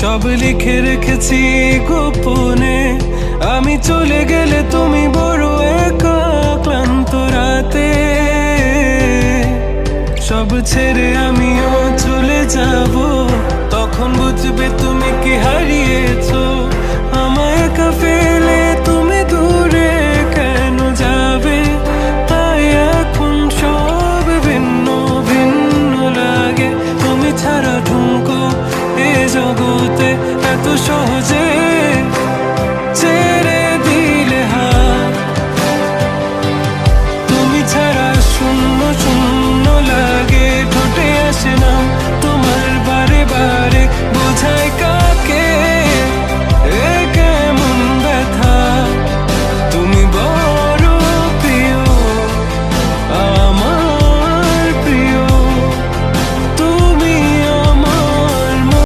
সব লিখে রেখেছি গোপনে। আমি চলে গেলে তুমি বড় একা ক্লান্ত রাতে। সব ছেড়ে আমিও চলে যাব, তখন বুঝবে তুমি কি হারিয়েছো। আমায় একা ফেলে তুমি দূরে কেন যাবে? তাই এখন সব ভিন্ন ভিন্ন লাগে। তুমি ছাড়া ঠুনকো এ জগতে এত সহজে